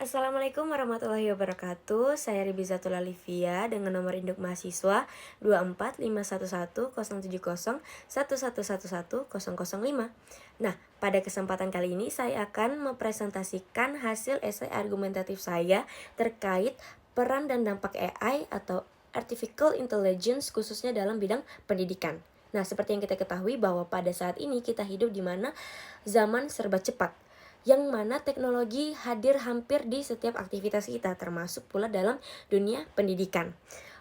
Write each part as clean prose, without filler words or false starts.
Assalamualaikum warahmatullahi wabarakatuh. Saya Ribizatul Alifia dengan nomor induk mahasiswa 245117011111005. Nah, pada kesempatan kali ini saya akan mempresentasikan hasil esai argumentatif saya terkait peran dan dampak AI atau Artificial Intelligence khususnya dalam bidang pendidikan. Nah, seperti yang kita ketahui bahwa pada saat ini kita hidup di mana zaman serba cepat, yang mana teknologi hadir hampir di setiap aktivitas kita, termasuk pula dalam dunia pendidikan.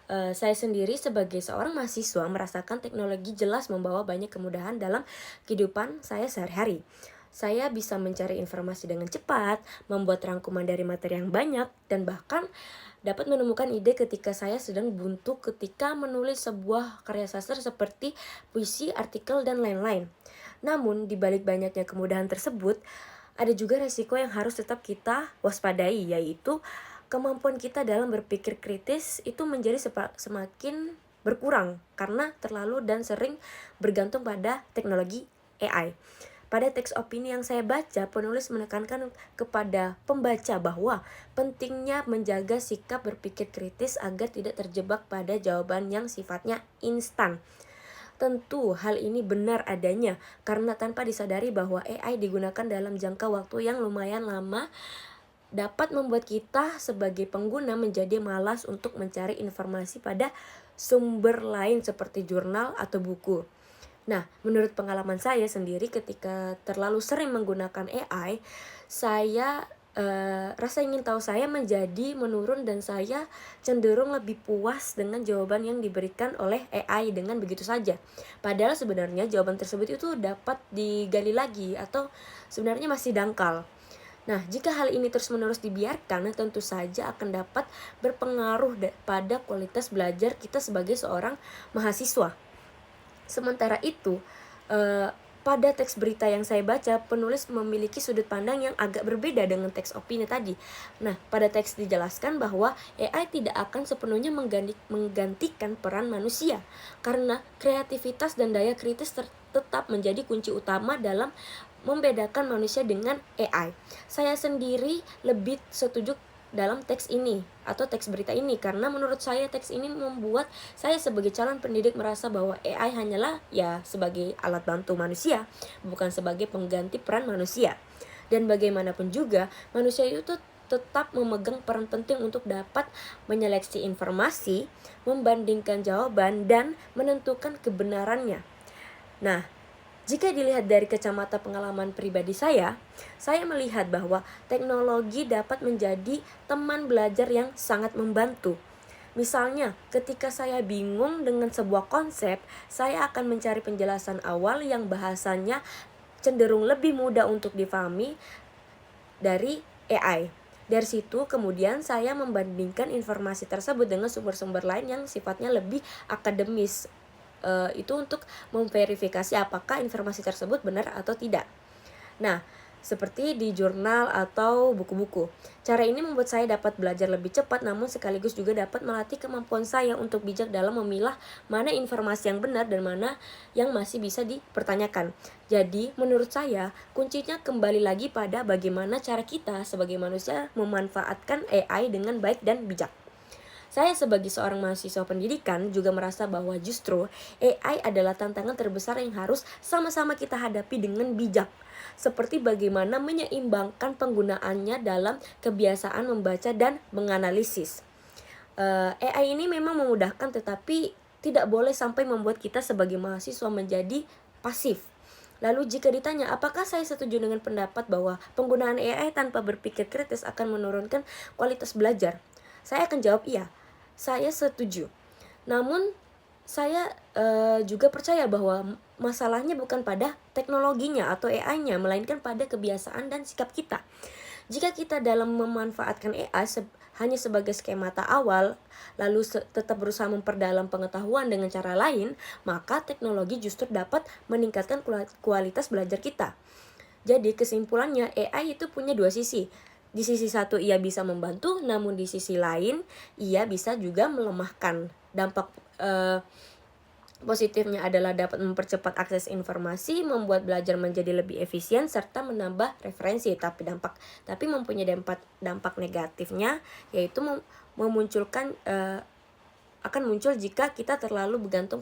Saya sendiri sebagai seorang mahasiswa merasakan teknologi jelas membawa banyak kemudahan dalam kehidupan saya sehari-hari. Saya bisa mencari informasi dengan cepat, membuat rangkuman dari materi yang banyak, dan bahkan dapat menemukan ide ketika saya sedang buntu ketika menulis sebuah karya sastra seperti puisi, artikel, dan lain-lain. Namun, di balik banyaknya kemudahan tersebut, ada juga resiko yang harus tetap kita waspadai, yaitu kemampuan kita dalam berpikir kritis itu menjadi semakin berkurang karena terlalu dan sering bergantung pada teknologi AI. Pada teks opini yang saya baca, penulis menekankan kepada pembaca bahwa pentingnya menjaga sikap berpikir kritis agar tidak terjebak pada jawaban yang sifatnya instan. Tentu hal ini benar adanya karena tanpa disadari bahwa AI digunakan dalam jangka waktu yang lumayan lama dapat membuat kita sebagai pengguna menjadi malas untuk mencari informasi pada sumber lain seperti jurnal atau buku. Nah, menurut pengalaman saya sendiri ketika terlalu sering menggunakan AI, saya rasa ingin tahu saya menjadi menurun dan saya cenderung lebih puas dengan jawaban yang diberikan oleh AI dengan begitu saja. Padahal sebenarnya jawaban tersebut itu dapat digali lagi atau sebenarnya masih dangkal. Nah, jika hal ini terus-menerus dibiarkan, tentu saja akan dapat berpengaruh pada kualitas belajar kita sebagai seorang mahasiswa. Sementara itu, pada teks berita yang saya baca, penulis memiliki sudut pandang yang agak berbeda dengan teks opini tadi. Nah, pada teks dijelaskan bahwa AI tidak akan sepenuhnya menggantikan peran manusia, karena kreativitas dan daya kritis tetap menjadi kunci utama dalam membedakan manusia dengan AI. Saya sendiri lebih setuju dalam teks ini atau teks berita ini karena menurut saya teks ini membuat saya sebagai calon pendidik merasa bahwa AI hanyalah sebagai alat bantu manusia, bukan sebagai pengganti peran manusia. Dan bagaimanapun juga manusia itu tetap memegang peran penting untuk dapat menyeleksi informasi, membandingkan jawaban, dan menentukan kebenarannya. Nah, jika dilihat dari kacamata pengalaman pribadi saya melihat bahwa teknologi dapat menjadi teman belajar yang sangat membantu. Misalnya, ketika saya bingung dengan sebuah konsep, saya akan mencari penjelasan awal yang bahasanya cenderung lebih mudah untuk difahami dari AI. Dari situ kemudian saya membandingkan informasi tersebut dengan sumber-sumber lain yang sifatnya lebih akademis, itu untuk memverifikasi apakah informasi tersebut benar atau tidak. Nah, seperti di jurnal atau buku-buku. Cara ini membuat saya dapat belajar lebih cepat, namun sekaligus juga dapat melatih kemampuan saya untuk bijak dalam memilah mana informasi yang benar dan mana yang masih bisa dipertanyakan. Jadi, menurut saya, kuncinya kembali lagi pada bagaimana cara kita sebagai manusia memanfaatkan AI dengan baik dan bijak. Saya sebagai seorang mahasiswa pendidikan juga merasa bahwa justru AI adalah tantangan terbesar yang harus sama-sama kita hadapi dengan bijak. Seperti bagaimana menyeimbangkan penggunaannya dalam kebiasaan membaca dan menganalisis. AI ini memang memudahkan tetapi tidak boleh sampai membuat kita sebagai mahasiswa menjadi pasif. Lalu jika ditanya apakah saya setuju dengan pendapat bahwa penggunaan AI tanpa berpikir kritis akan menurunkan kualitas belajar? Saya akan jawab iya. Saya setuju. Namun saya juga percaya bahwa masalahnya bukan pada teknologinya atau AI-nya, melainkan pada kebiasaan dan sikap kita. Jika kita dalam memanfaatkan AI hanya sebagai skemata awal, lalu tetap berusaha memperdalam pengetahuan dengan cara lain, maka teknologi justru dapat meningkatkan kualitas belajar kita. Jadi kesimpulannya AI itu punya dua sisi. Di sisi satu ia bisa membantu, namun di sisi lain ia bisa juga melemahkan. Dampak Positifnya adalah dapat mempercepat akses informasi, membuat belajar menjadi lebih efisien, serta menambah referensi. Tapi mempunyai dampak negatifnya, yaitu memunculkan akan muncul jika kita terlalu bergantung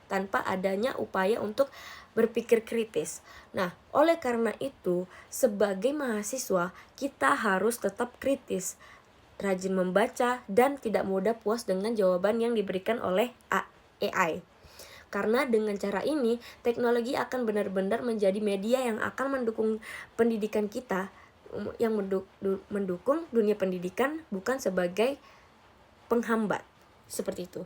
tanpa adanya upaya untuk berpikir kritis. Nah, oleh karena itu, sebagai mahasiswa, kita harus tetap kritis, rajin membaca, dan tidak mudah puas dengan jawaban yang diberikan oleh AI. Karena dengan cara ini, teknologi akan benar-benar menjadi media yang akan mendukung pendidikan kita, yang mendukung dunia pendidikan, bukan sebagai penghambat. Seperti itu.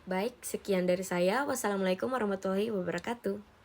Baik, sekian dari saya. Wassalamualaikum warahmatullahi wabarakatuh.